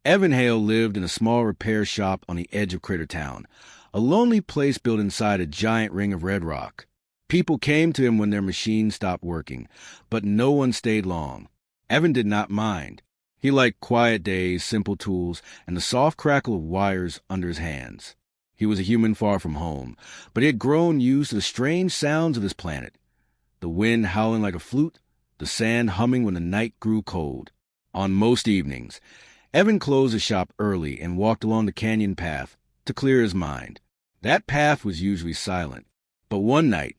Evan Hale lived in a small repair shop on the edge of Crittertown, a lonely place built inside a giant ring of red rock. People came to him when their machines stopped working, but no one stayed long. Evan did not mind. He liked quiet days, simple tools, and the soft crackle of wires under his hands. He was a human far from home, but he had grown used to the strange sounds of his planet. The wind howling like a flute, the sand humming when the night grew cold. On most evenings, Evan closed the shop early and walked along the canyon path to clear his mind. That path was usually silent, but one night,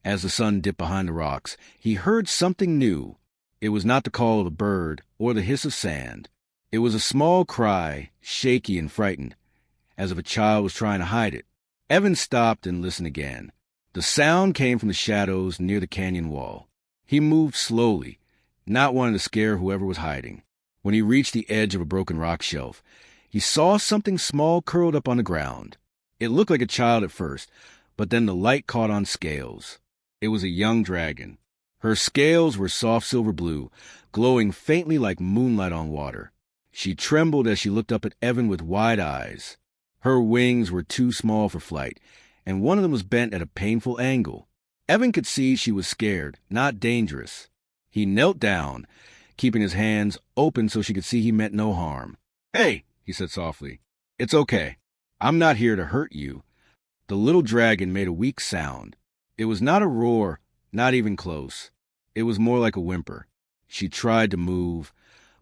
as the sun dipped behind the rocks, he heard something new. It was not the call of a bird or the hiss of sand. It was a small cry, shaky and frightened, as if a child was trying to hide it. Evan stopped and listened again. The sound came from the shadows near the canyon wall. He moved slowly, not wanting to scare whoever was hiding. When he reached the edge of a broken rock shelf, he saw something small curled up on the ground. It looked like a child at first, but then the light caught on scales. It was a young dragon. Her scales were soft silver blue, glowing faintly like moonlight on water. She trembled as she looked up at Evan with wide eyes. Her wings were too small for flight, and one of them was bent at a painful angle. Evan could see she was scared, not dangerous. He knelt down, keeping his hands open so she could see he meant no harm. "Hey," he said softly. "It's okay. I'm not here to hurt you." The little dragon made a weak sound. It was not a roar, not even close. It was more like a whimper. She tried to move,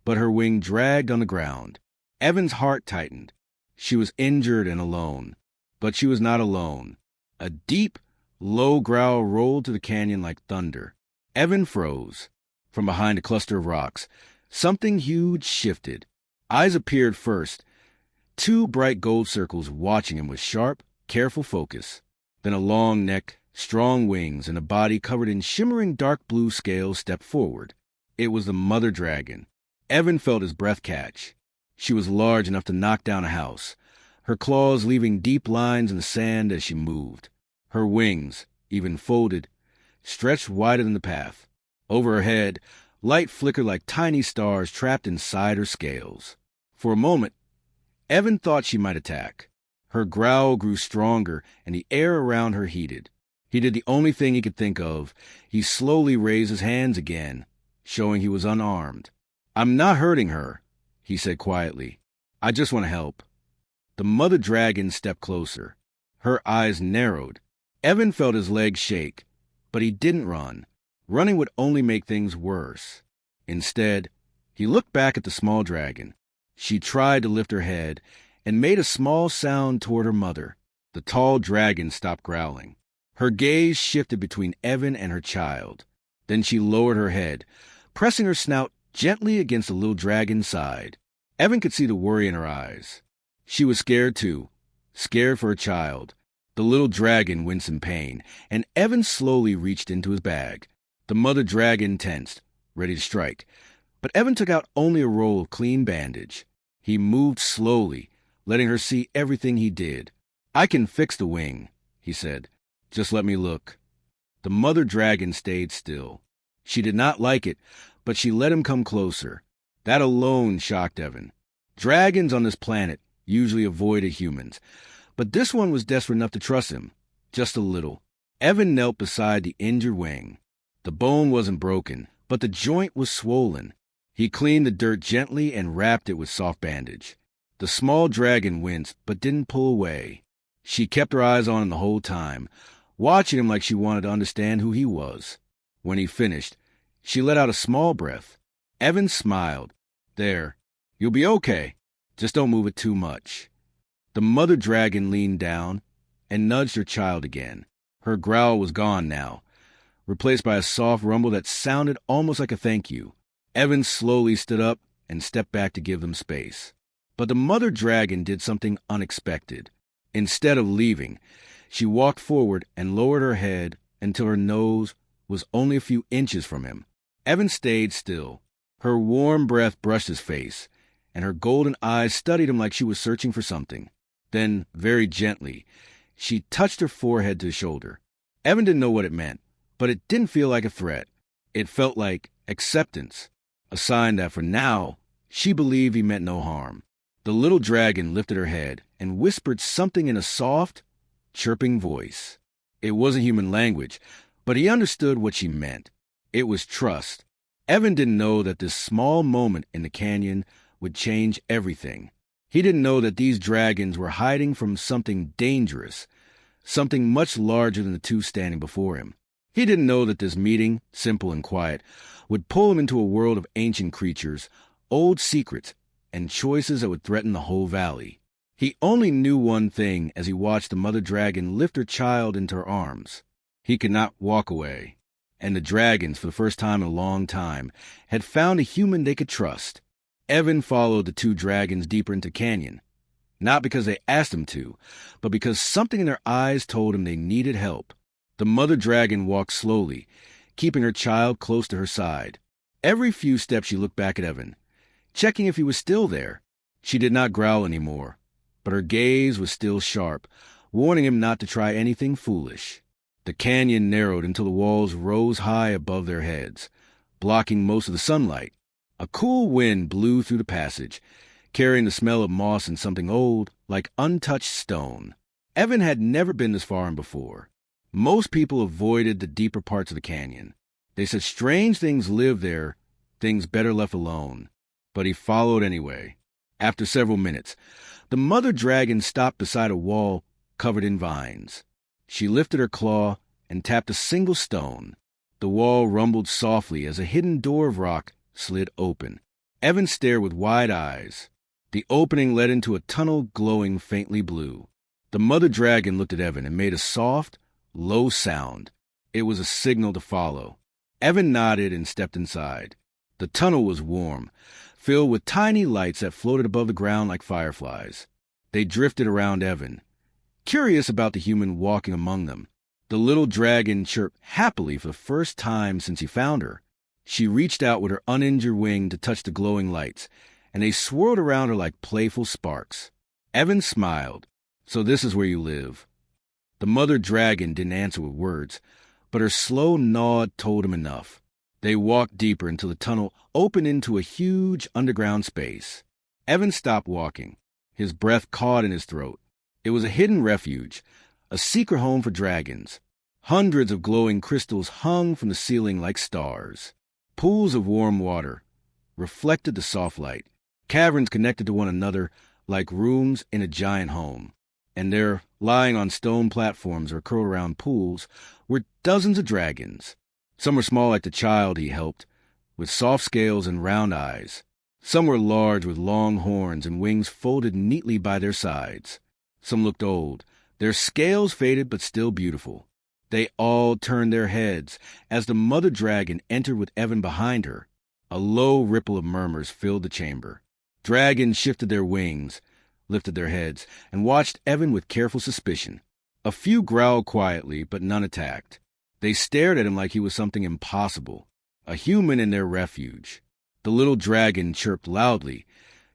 but her wing dragged on the ground. Evan's heart tightened. She was injured and alone. But she was not alone. A deep, low growl rolled through the canyon like thunder. Evan froze. From behind a cluster of rocks, something huge shifted. Eyes appeared first, two bright gold circles watching him with sharp, careful focus. Then a long neck, strong wings, and a body covered in shimmering dark blue scales stepped forward. It was the mother dragon. Evan felt his breath catch. She was large enough to knock down a house, her claws leaving deep lines in the sand as she moved. Her wings, even folded, stretched wider than the path. Over her head, light flickered like tiny stars trapped inside her scales. For a moment, Evan thought she might attack. Her growl grew stronger, and the air around her heated. He did the only thing he could think of. He slowly raised his hands again, showing he was unarmed. "I'm not hurting her," he said quietly. "I just want to help." The mother dragon stepped closer. Her eyes narrowed. Evan felt his legs shake, but he didn't run. Running would only make things worse. Instead, he looked back at the small dragon. She tried to lift her head and made a small sound toward her mother. The tall dragon stopped growling. Her gaze shifted between Evan and her child. Then she lowered her head, pressing her snout gently against the little dragon's side. Evan could see the worry in her eyes. She was scared too, scared for her child. The little dragon winced in pain, and Evan slowly reached into his bag. The mother dragon tensed, ready to strike, but Evan took out only a roll of clean bandage. He moved slowly, letting her see everything he did. "I can fix the wing," he said. "Just let me look." The mother dragon stayed still. She did not like it, but she let him come closer. That alone shocked Evan. Dragons on this planet usually avoided humans, but this one was desperate enough to trust him, just a little. Evan knelt beside the injured wing. The bone wasn't broken, but the joint was swollen. He cleaned the dirt gently and wrapped it with soft bandage. The small dragon winced, but didn't pull away. She kept her eyes on him the whole time, watching him like she wanted to understand who he was. When he finished, she let out a small breath. Evan smiled. "There, you'll be okay. Just don't move it too much." The mother dragon leaned down and nudged her child again. Her growl was gone now, replaced by a soft rumble that sounded almost like a thank you. Evan slowly stood up and stepped back to give them space. But the mother dragon did something unexpected. Instead of leaving, she walked forward and lowered her head until her nose was only a few inches from him. Evan stayed still. Her warm breath brushed his face, and her golden eyes studied him like she was searching for something. Then, very gently, she touched her forehead to his shoulder. Evan didn't know what it meant, but it didn't feel like a threat. It felt like acceptance, a sign that for now, she believed he meant no harm. The little dragon lifted her head and whispered something in a soft, chirping voice. It wasn't human language, but he understood what she meant. It was trust. Evan didn't know that this small moment in the canyon would change everything. He didn't know that these dragons were hiding from something dangerous, something much larger than the two standing before him. He didn't know that this meeting, simple and quiet, would pull him into a world of ancient creatures, old secrets, and choices that would threaten the whole valley. He only knew one thing as he watched the mother dragon lift her child into her arms. He could not walk away. And the dragons, for the first time in a long time, had found a human they could trust. Evan followed the two dragons deeper into the canyon, not because they asked him to, but because something in their eyes told him they needed help. The mother dragon walked slowly, keeping her child close to her side. Every few steps she looked back at Evan, checking if he was still there. She did not growl anymore, but her gaze was still sharp, warning him not to try anything foolish. The canyon narrowed until the walls rose high above their heads, blocking most of the sunlight. A cool wind blew through the passage, carrying the smell of moss and something old, like untouched stone. Evan had never been this far in before. Most people avoided the deeper parts of the canyon. They said strange things lived there, things better left alone. But he followed anyway. After several minutes, the mother dragon stopped beside a wall covered in vines. She lifted her claw and tapped a single stone. The wall rumbled softly as a hidden door of rock slid open. Evan stared with wide eyes. The opening led into a tunnel glowing faintly blue. The mother dragon looked at Evan and made a soft, low sound. It was a signal to follow. Evan nodded and stepped inside. The tunnel was warm, filled with tiny lights that floated above the ground like fireflies. They drifted around Evan, curious about the human walking among them. The little dragon chirped happily for the first time since he found her. She reached out with her uninjured wing to touch the glowing lights, and they swirled around her like playful sparks. Evan smiled. "So this is where you live." The mother dragon didn't answer with words, but her slow nod told him enough. They walked deeper until the tunnel opened into a huge underground space. Evan stopped walking, his breath caught in his throat. It was a hidden refuge, a secret home for dragons. Hundreds of glowing crystals hung from the ceiling like stars. Pools of warm water reflected the soft light. Caverns connected to one another like rooms in a giant home. And there, lying on stone platforms or curled around pools, were dozens of dragons. Some were small like the child he helped, with soft scales and round eyes. Some were large with long horns and wings folded neatly by their sides. Some looked old, their scales faded but still beautiful. They all turned their heads as the mother dragon entered with Evan behind her. A low ripple of murmurs filled the chamber. Dragons shifted their wings, lifted their heads, and watched Evan with careful suspicion. A few growled quietly, but none attacked. They stared at him like he was something impossible, a human in their refuge. The little dragon chirped loudly,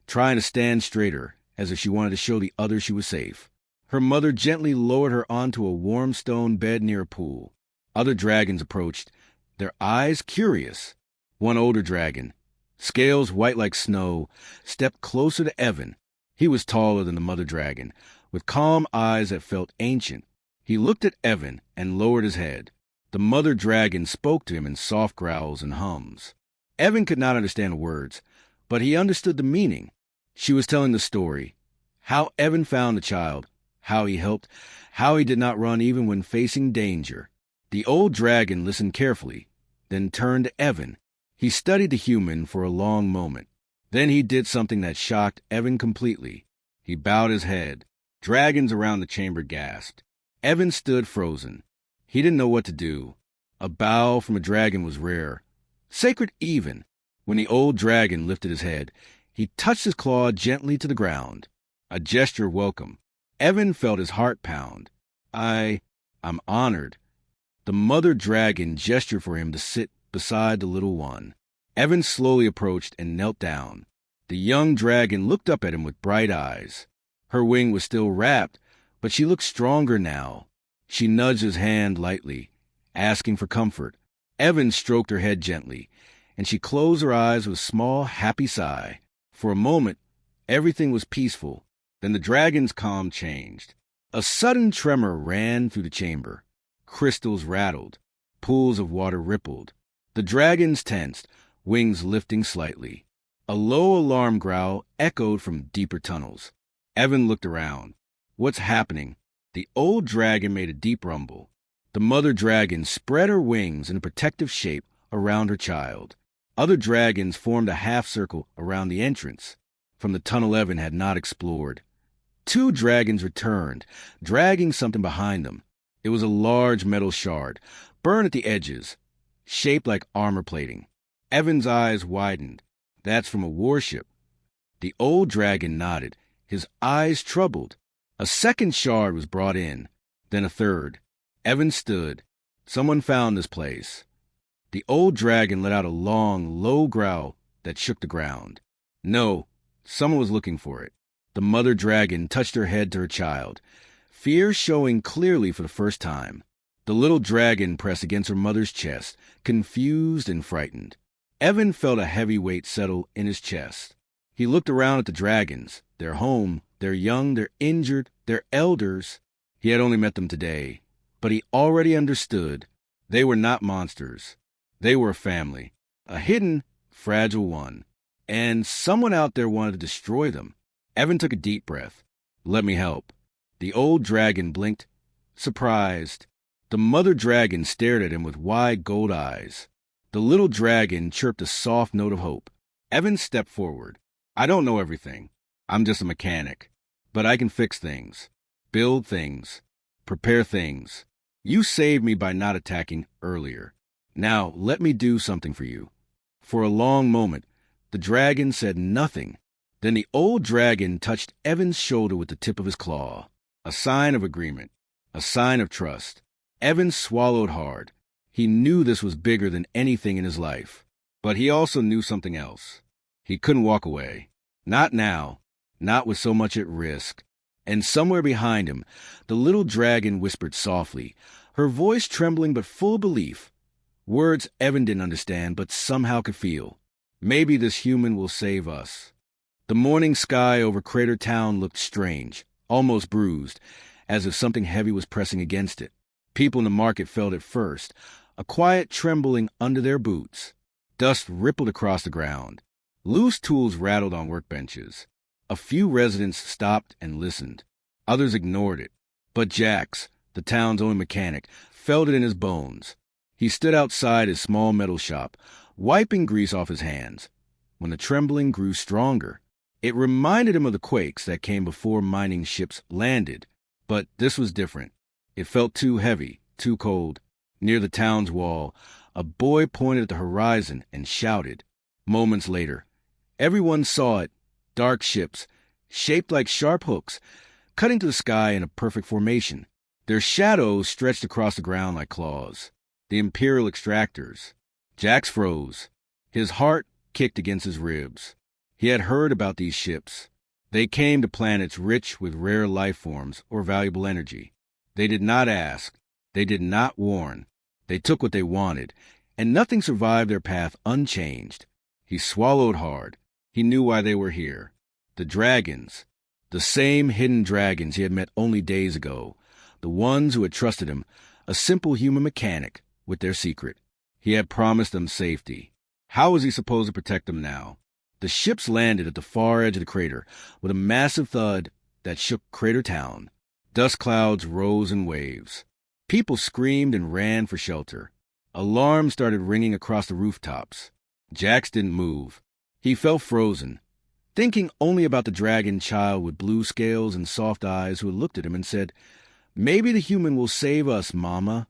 trying to stand straighter, as if she wanted to show the others she was safe. Her mother gently lowered her onto a warm stone bed near a pool. Other dragons approached, their eyes curious. One older dragon, scales white like snow, stepped closer to Evan. He was taller than the mother dragon, with calm eyes that felt ancient. He looked at Evan and lowered his head. The mother dragon spoke to him in soft growls and hums. Evan could not understand the words, but he understood the meaning. She was telling the story, how Evan found the child, how he helped, how he did not run even when facing danger. The old dragon listened carefully, then turned to Evan. He studied the human for a long moment. Then he did something that shocked Evan completely. He bowed his head. Dragons around the chamber gasped. Evan stood frozen. He didn't know what to do. A bow from a dragon was rare, sacred even. When the old dragon lifted his head, he touched his claw gently to the ground, a gesture of welcome. Evan felt his heart pound. I'm honored. The mother dragon gestured for him to sit beside the little one. Evan slowly approached and knelt down. The young dragon looked up at him with bright eyes. Her wing was still wrapped, but she looked stronger now. She nudged his hand lightly, asking for comfort. Evan stroked her head gently, and she closed her eyes with a small, happy sigh. For a moment, Everything was peaceful. Then the dragon's calm changed. A sudden tremor ran through the chamber. Crystals rattled. Pools of water rippled. The dragons tensed, wings lifting slightly. A low alarm growl echoed from deeper tunnels. Evan looked around. What's happening? The old dragon made a deep rumble. The mother dragon spread her wings in a protective shape around her child. Other dragons formed a half circle around the entrance from the tunnel Evan had not explored. 2 dragons returned, dragging something behind them. It was a large metal shard, burned at the edges, shaped like armor plating. Evan's eyes widened. That's from a warship. The old dragon nodded, his eyes troubled. A second shard was brought in, then a third. Evan stood. Someone found this place. The old dragon let out a long, low growl that shook the ground. No, someone was looking for it. The mother dragon touched her head to her child, fear showing clearly for the first time. The little dragon pressed against her mother's chest, confused and frightened. Evan felt a heavy weight settle in his chest. He looked around at the dragons, their home, their young, their injured, their elders. He had only met them today, but he already understood. They were not monsters. They were a family, a hidden, fragile one, and someone out there wanted to destroy them. Evan took a deep breath. Let me help. The old dragon blinked, surprised. The mother dragon stared at him with wide gold eyes. The little dragon chirped a soft note of hope. Evan stepped forward. I don't know everything. I'm just a mechanic. But I can fix things, build things, prepare things. You saved me by not attacking earlier. Now, let me do something for you. For a long moment, the dragon said nothing. Then the old dragon touched Evan's shoulder with the tip of his claw. A sign of agreement. A sign of trust. Evan swallowed hard. He knew this was bigger than anything in his life. But he also knew something else. He couldn't walk away. Not now. Not with so much at risk. And somewhere behind him, the little dragon whispered softly, her voice trembling but full of belief. Words Evan didn't understand, but somehow could feel. Maybe this human will save us. The morning sky over Crater Town looked strange, almost bruised, as if something heavy was pressing against it. People in the market felt it first, a quiet trembling under their boots. Dust rippled across the ground. Loose tools rattled on workbenches. A few residents stopped and listened. Others ignored it. But Jax, the town's only mechanic, felt it in his bones. He stood outside his small metal shop, wiping grease off his hands. When the trembling grew stronger, it reminded him of the quakes that came before mining ships landed. But this was different. It felt too heavy, too cold. Near the town's wall, a boy pointed at the horizon and shouted. Moments later, everyone saw it. Dark ships, shaped like sharp hooks, cutting to the sky in a perfect formation. Their shadows stretched across the ground like claws. The Imperial extractors. Jax froze. His heart kicked against his ribs. He had heard about these ships. They came to planets rich with rare life forms or valuable energy. They did not ask. They did not warn. They took what they wanted, and nothing survived their path unchanged. He swallowed hard. He knew why they were here. The dragons. The same hidden dragons he had met only days ago. The ones who had trusted him, a simple human mechanic, with their secret. He had promised them safety. How was he supposed to protect them now? The ships landed at the far edge of the crater with a massive thud that shook Crater Town. Dust clouds rose in waves. People screamed and ran for shelter. Alarms started ringing across the rooftops. Jax didn't move. He felt frozen, thinking only about the dragon child with blue scales and soft eyes who had looked at him and said, "Maybe the human will save us, Mama."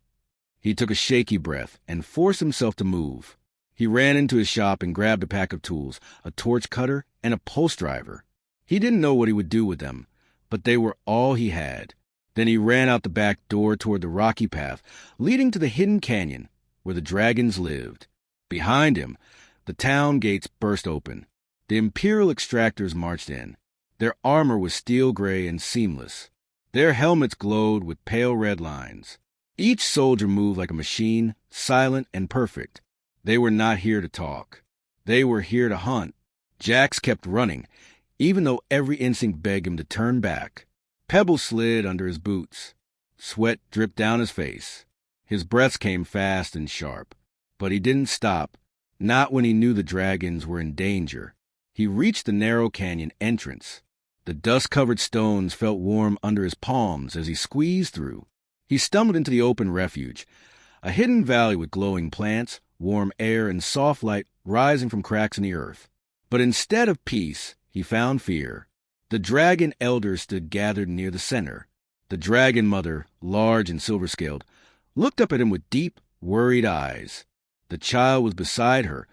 He took a shaky breath and forced himself to move. He ran into his shop and grabbed a pack of tools, a torch cutter and a pulse driver. He didn't know what he would do with them, but they were all he had. Then he ran out the back door toward the rocky path leading to the hidden canyon where the dragons lived. Behind him, the town gates burst open. The Imperial extractors marched in. Their armor was steel gray and seamless. Their helmets glowed with pale red lines. Each soldier moved like a machine, silent and perfect. They were not here to talk. They were here to hunt. Jax kept running, even though every instinct begged him to turn back. Pebbles slid under his boots. Sweat dripped down his face. His breaths came fast and sharp. But he didn't stop, not when he knew the dragons were in danger. He reached the narrow canyon entrance. The dust-covered stones felt warm under his palms as he squeezed through. He stumbled into the open refuge, a hidden valley with glowing plants, warm air, and soft light rising from cracks in the earth. But instead of peace, he found fear. The dragon elders stood gathered near the center. The dragon mother, large and silver-scaled, looked up at him with deep, worried eyes. The child was beside her,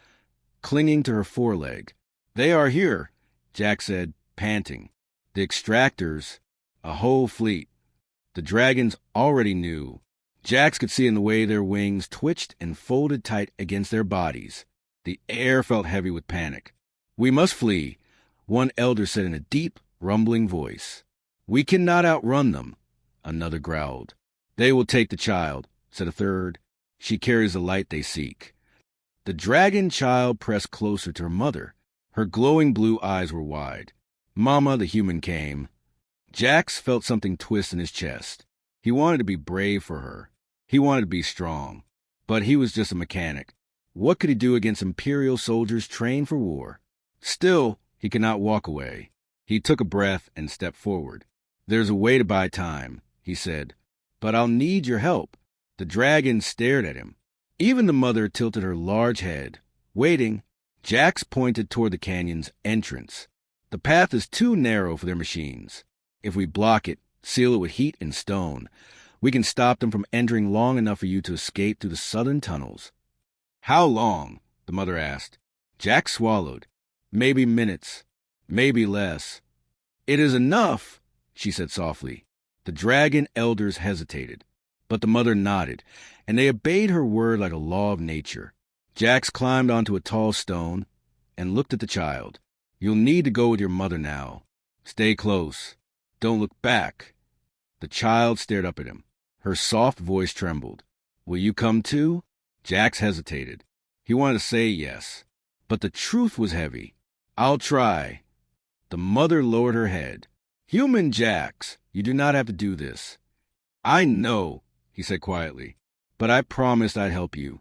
clinging to her foreleg. "They are here," Jack said, panting. "The extractors, a whole fleet." The dragons already knew. Jax could see in the way their wings twitched and folded tight against their bodies. The air felt heavy with panic. "We must flee," one elder said in a deep, rumbling voice. "We cannot outrun them," another growled. "They will take the child," said a third. "She carries the light they seek." The dragon child pressed closer to her mother. Her glowing blue eyes were wide. "Mama," the human came. Jax felt something twist in his chest. He wanted to be brave for her. He wanted to be strong. But he was just a mechanic. What could he do against Imperial soldiers trained for war? Still, he could not walk away. He took a breath and stepped forward. "There's a way to buy time," he said. "But I'll need your help." The dragon stared at him. Even the mother tilted her large head. Waiting, Jax pointed toward the canyon's entrance. "The path is too narrow for their machines. If we block it, seal it with heat and stone, we can stop them from entering long enough for you to escape through the southern tunnels." "How long?" the mother asked. Jack swallowed. "Maybe minutes. Maybe less." "It is enough," she said softly. The dragon elders hesitated, but the mother nodded, and they obeyed her word like a law of nature. Jax climbed onto a tall stone and looked at the child. "You'll need to go with your mother now. Stay close. Don't look back." The child stared up at him. Her soft voice trembled. "Will you come too?" Jax hesitated. He wanted to say yes, but the truth was heavy. "I'll try." The mother lowered her head. "Human Jax, you do not have to do this." "I know," he said quietly, "but I promised I'd help you."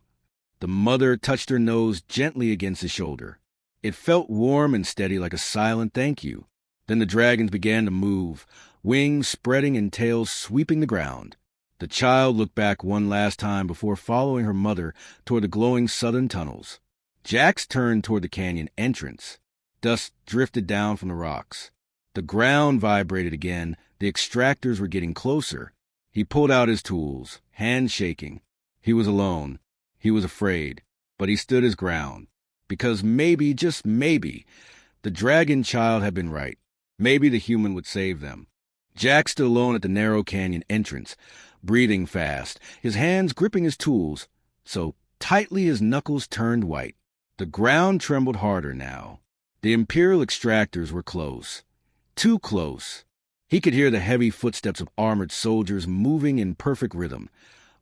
The mother touched her nose gently against his shoulder. It felt warm and steady like a silent thank you. Then the dragons began to move, wings spreading and tails sweeping the ground. The child looked back one last time before following her mother toward the glowing southern tunnels. Jax turned toward the canyon entrance. Dust drifted down from the rocks. The ground vibrated again. The extractors were getting closer. He pulled out his tools, hands shaking. He was alone. He was afraid, but he stood his ground. Because maybe, just maybe, the dragon child had been right. Maybe the human would save them. Jack stood alone at the narrow canyon entrance, breathing fast, his hands gripping his tools, so tightly his knuckles turned white. The ground trembled harder now. The Imperial extractors were close. Too close. He could hear the heavy footsteps of armored soldiers moving in perfect rhythm,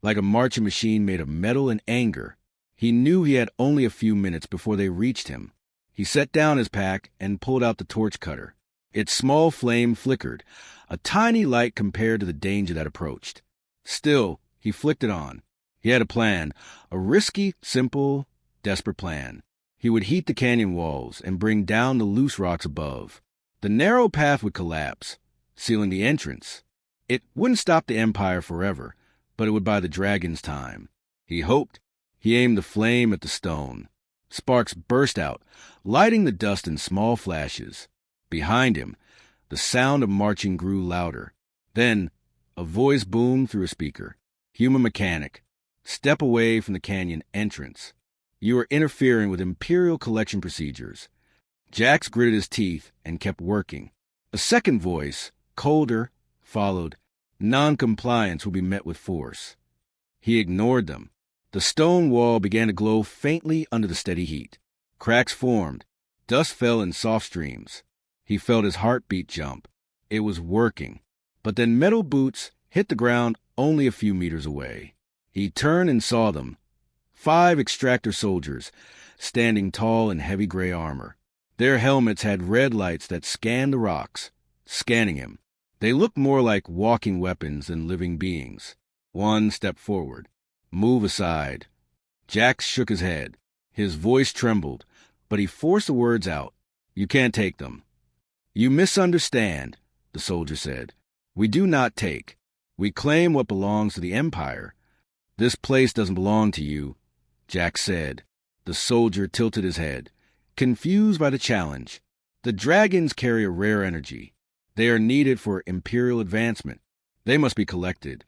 like a marching machine made of metal and anger. He knew he had only a few minutes before they reached him. He set down his pack and pulled out the torch cutter. Its small flame flickered, a tiny light compared to the danger that approached. Still, he flicked it on. He had a plan, a risky, simple, desperate plan. He would heat the canyon walls and bring down the loose rocks above. The narrow path would collapse, sealing the entrance. It wouldn't stop the Empire forever, but it would buy the dragons time. He hoped. He aimed the flame at the stone. Sparks burst out, lighting the dust in small flashes. Behind him, the sound of marching grew louder. Then, a voice boomed through a speaker. "Human mechanic, step away from the canyon entrance. You are interfering with Imperial collection procedures." Jax gritted his teeth and kept working. A second voice, colder, followed. "Non-compliance will be met with force." He ignored them. The stone wall began to glow faintly under the steady heat. Cracks formed. Dust fell in soft streams. He felt his heartbeat jump. It was working. But then metal boots hit the ground only a few meters away. He turned and saw them. 5 extractor soldiers, standing tall in heavy gray armor. Their helmets had red lights that scanned the rocks, scanning him. They looked more like walking weapons than living beings. One stepped forward. Move aside. Jax shook his head. His voice trembled, but he forced the words out. You can't take them. You misunderstand, the soldier said. We do not take. We claim what belongs to the Empire. This place doesn't belong to you, Jax said. The soldier tilted his head, confused by the challenge. The dragons carry a rare energy. They are needed for Imperial advancement. They must be collected.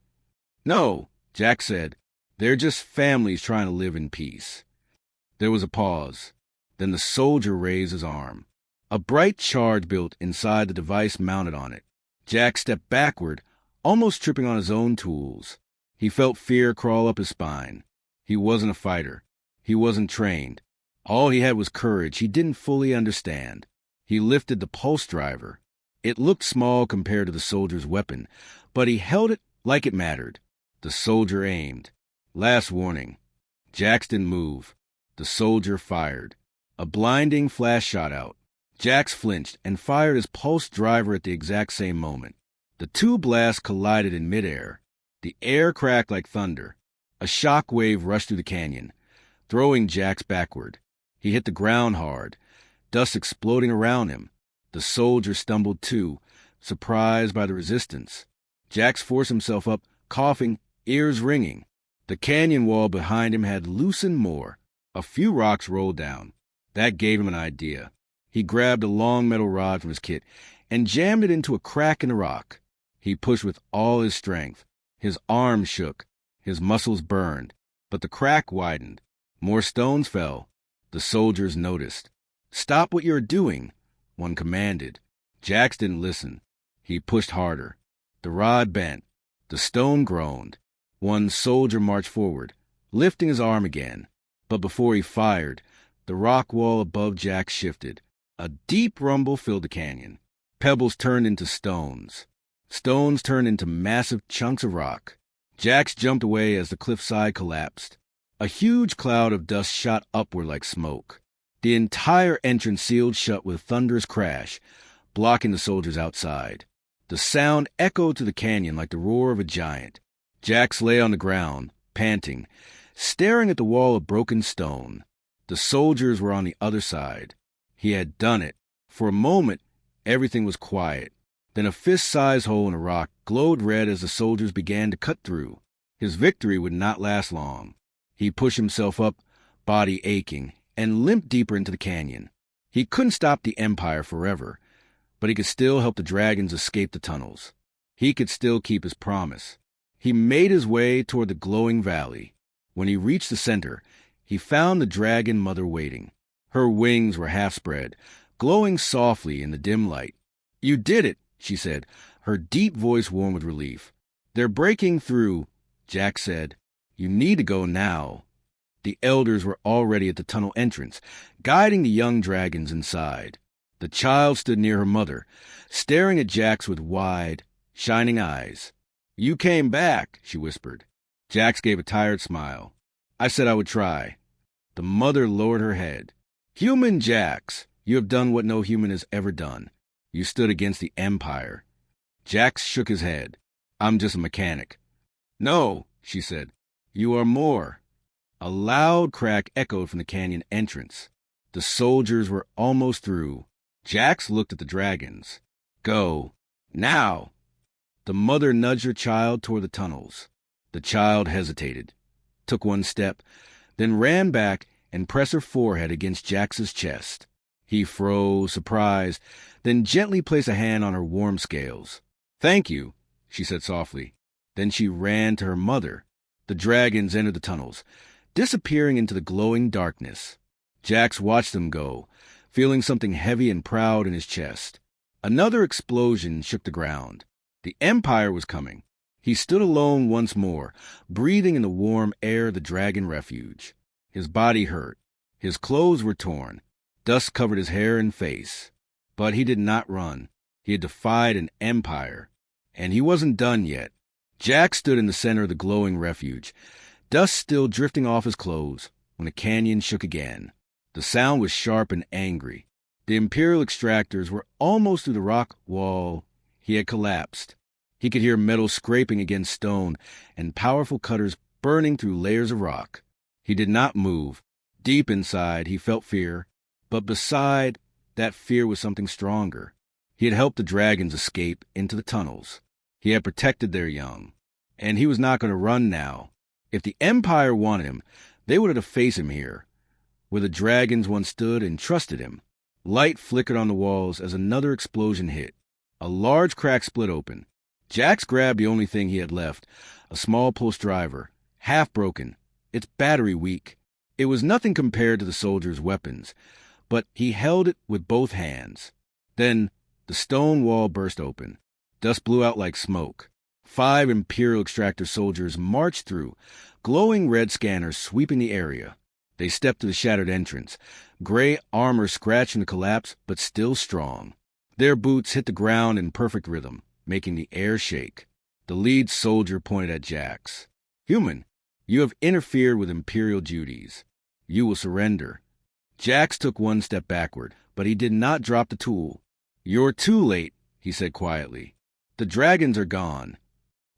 No, Jax said. They're just families trying to live in peace. There was a pause. Then the soldier raised his arm. A bright charge built inside the device mounted on it. Jack stepped backward, almost tripping on his own tools. He felt fear crawl up his spine. He wasn't a fighter. He wasn't trained. All he had was courage he didn't fully understand. He lifted the pulse driver. It looked small compared to the soldier's weapon, but he held it like it mattered. The soldier aimed. Last warning. Jax didn't move. The soldier fired. A blinding flash shot out. Jax flinched and fired his pulse driver at the exact same moment. The two blasts collided in midair. The air cracked like thunder. A shock wave rushed through the canyon, throwing Jax backward. He hit the ground hard, dust exploding around him. The soldier stumbled too, surprised by the resistance. Jax forced himself up, coughing, ears ringing. The canyon wall behind him had loosened more. A few rocks rolled down. That gave him an idea. He grabbed a long metal rod from his kit and jammed it into a crack in the rock. He pushed with all his strength. His arms shook. His muscles burned. But the crack widened. More stones fell. The soldiers noticed. Stop what you're doing, one commanded. Jax didn't listen. He pushed harder. The rod bent. The stone groaned. One soldier marched forward, lifting his arm again. But before he fired, the rock wall above Jax shifted. A deep rumble filled the canyon. Pebbles turned into stones. Stones turned into massive chunks of rock. Jax jumped away as the cliffside collapsed. A huge cloud of dust shot upward like smoke. The entire entrance sealed shut with a thunderous crash, blocking the soldiers outside. The sound echoed through the canyon like the roar of a giant. Jax lay on the ground, panting, staring at the wall of broken stone. The soldiers were on the other side. He had done it. For a moment, everything was quiet. Then a fist-sized hole in a rock glowed red as the soldiers began to cut through. His victory would not last long. He pushed himself up, body aching, and limped deeper into the canyon. He couldn't stop the Empire forever, but he could still help the dragons escape the tunnels. He could still keep his promise. He made his way toward the glowing valley. When he reached the center, he found the dragon mother waiting. Her wings were half spread, glowing softly in the dim light. You did it, she said, her deep voice warm with relief. They're breaking through, Jack said. You need to go now. The elders were already at the tunnel entrance, guiding the young dragons inside. The child stood near her mother, staring at Jax with wide, shining eyes. You came back, she whispered. Jax gave a tired smile. I said I would try. The mother lowered her head. Human Jax, you have done what no human has ever done. You stood against the Empire. Jax shook his head. I'm just a mechanic. No, she said. You are more. A loud crack echoed from the canyon entrance. The soldiers were almost through. Jax looked at the dragons. Go. Now. The mother nudged her child toward the tunnels. The child hesitated, took one step, then ran back and pressed her forehead against Jax's chest. He froze, surprised, then gently placed a hand on her warm scales. Thank you, she said softly. Then she ran to her mother. The dragons entered the tunnels, disappearing into the glowing darkness. Jax watched them go, feeling something heavy and proud in his chest. Another explosion shook the ground. The Empire was coming. He stood alone once more, breathing in the warm air of the dragon refuge. His body hurt. His clothes were torn. Dust covered his hair and face. But he did not run. He had defied an empire. And he wasn't done yet. Jax stood in the center of the glowing refuge, dust still drifting off his clothes, when the canyon shook again. The sound was sharp and angry. The Imperial extractors were almost through the rock wall. He had collapsed. He could hear metal scraping against stone and powerful cutters burning through layers of rock. He did not move. Deep inside, he felt fear, but beside that fear was something stronger. He had helped the dragons escape into the tunnels. He had protected their young, and he was not going to run now. If the Empire wanted him, they would have faced him here, where the dragons once stood and trusted him. Light flickered on the walls as another explosion hit. A large crack split open. Jax grabbed the only thing he had left, a small pulse driver, half broken, its battery weak. It was nothing compared to the soldiers' weapons, but he held it with both hands. Then the stone wall burst open. Dust blew out like smoke. 5 Imperial extractor soldiers marched through, glowing red scanners sweeping the area. They stepped to the shattered entrance, gray armor scratched in the collapse, but still strong. Their boots hit the ground in perfect rhythm, making the air shake. The lead soldier pointed at Jax. "Human, you have interfered with Imperial duties. You will surrender." Jax took one step backward, but he did not drop the tool. "You're too late," he said quietly. "The dragons are gone."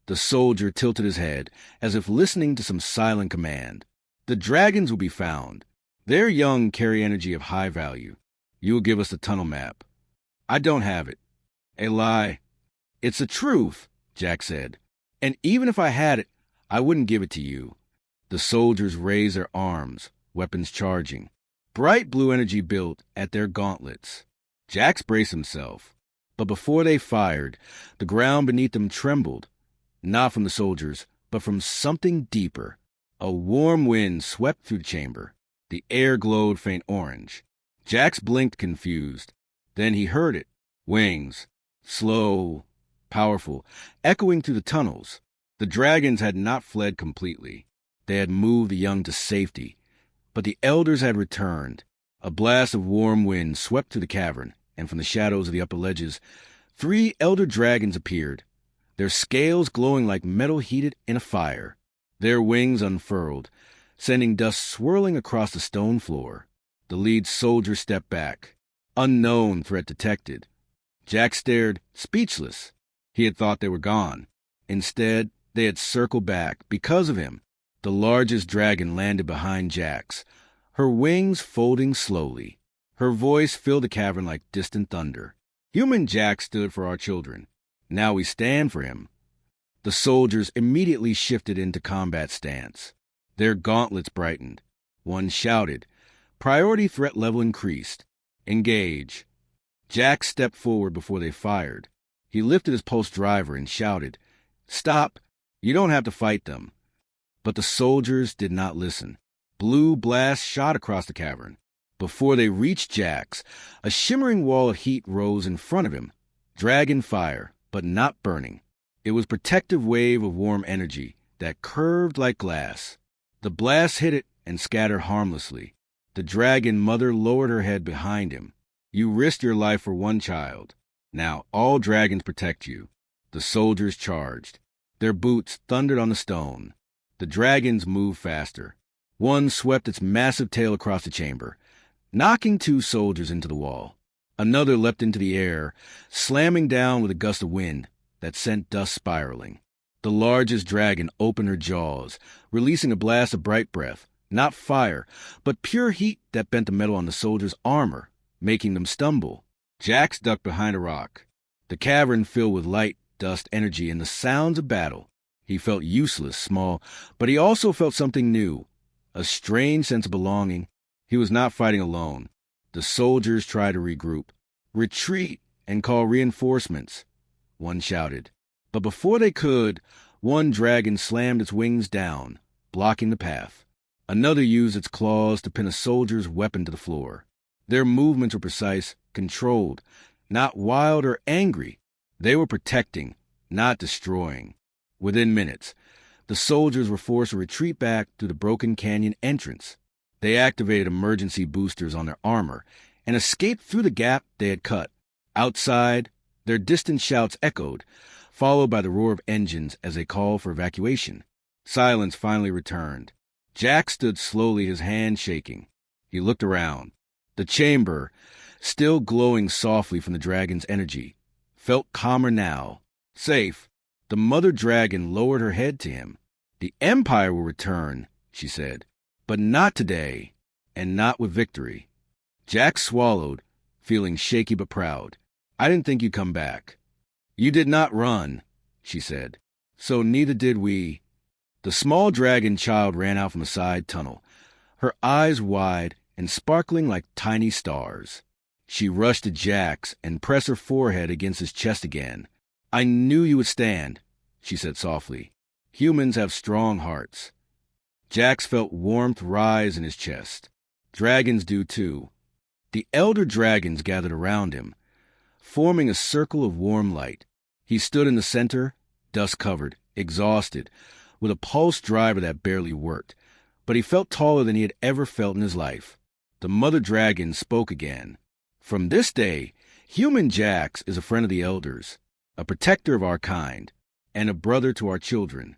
The soldier tilted his head, as if listening to some silent command. "The dragons will be found. Their young carry energy of high value. You will give us the tunnel map." "I don't have it." "A lie." "It's the truth," Jack said. "And even if I had it, I wouldn't give it to you." The soldiers raised their arms, weapons charging. Bright blue energy built at their gauntlets. Jax braced himself. But before they fired, the ground beneath them trembled, not from the soldiers, but from something deeper. A warm wind swept through the chamber. The air glowed faint orange. Jax blinked confused. Then he heard it. Wings. Slow, powerful, echoing through the tunnels. The dragons had not fled completely. They had moved the young to safety. But the elders had returned. A blast of warm wind swept through the cavern, and from the shadows of the upper ledges, 3 elder dragons appeared, their scales glowing like metal heated in a fire. Their wings unfurled, sending dust swirling across the stone floor. The lead soldier stepped back. Unknown threat detected. Jack stared, speechless. He had thought they were gone. Instead, they had circled back because of him. The largest dragon landed behind Jax, her wings folding slowly. Her voice filled the cavern like distant thunder. "Human Jack stood for our children. Now we stand for him." The soldiers immediately shifted into combat stance. Their gauntlets brightened. One shouted. Priority threat level increased. "Engage." Jack stepped forward before they fired. He lifted his pulse driver and shouted, "Stop! You don't have to fight them." But the soldiers did not listen. Blue blasts shot across the cavern. Before they reached Jax, a shimmering wall of heat rose in front of him. Dragon fire, but not burning. It was a protective wave of warm energy that curved like glass. The blast hit it and scattered harmlessly. The dragon mother lowered her head behind him. "You risked your life for one child. Now all dragons protect you." The soldiers charged. Their boots thundered on the stone. The dragons moved faster. One swept its massive tail across the chamber, knocking 2 soldiers into the wall. Another leapt into the air, slamming down with a gust of wind that sent dust spiraling. The largest dragon opened her jaws, releasing a blast of bright breath, not fire, but pure heat that bent the metal on the soldiers' armor, making them stumble. Jax ducked behind a rock. The cavern filled with light, dust, energy, and the sounds of battle. He felt useless, small, but he also felt something new, a strange sense of belonging. He was not fighting alone. The soldiers tried to regroup. "Retreat and call reinforcements," one shouted. But before they could, one dragon slammed its wings down, blocking the path. Another used its claws to pin a soldier's weapon to the floor. Their movements were precise, controlled, not wild or angry. They were protecting, not destroying. Within minutes, the soldiers were forced to retreat back through the broken canyon entrance. They activated emergency boosters on their armor and escaped through the gap they had cut. Outside, their distant shouts echoed, followed by the roar of engines as they called for evacuation. Silence finally returned. Jack stood slowly, his hand shaking. He looked around. The chamber, still glowing softly from the dragon's energy, felt calmer now. Safe. The mother dragon lowered her head to him. The Empire will return, she said, but not today, and not with victory. Jack swallowed, feeling shaky but proud. I didn't think you'd come back. You did not run, she said. So neither did we. The small dragon child ran out from a side tunnel, her eyes wide and sparkling like tiny stars. She rushed to Jax and pressed her forehead against his chest again. I knew you would stand, she said softly. Humans have strong hearts. Jax felt warmth rise in his chest. Dragons do too. The elder dragons gathered around him, forming a circle of warm light. He stood in the center, dust-covered, exhausted, with a pulse driver that barely worked, but he felt taller than he had ever felt in his life. The mother dragon spoke again. From this day, human Jax is a friend of the elders, a protector of our kind, and a brother to our children.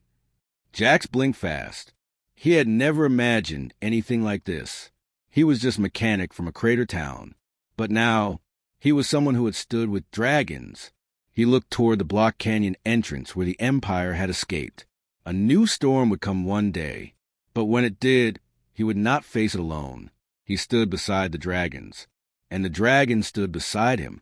Jax blinked fast. He had never imagined anything like this. He was just a mechanic from a crater town. But now, he was someone who had stood with dragons. He looked toward the Block Canyon entrance where the Empire had escaped. A new storm would come one day, but when it did, he would not face it alone. He stood beside the dragons, and the dragons stood beside him,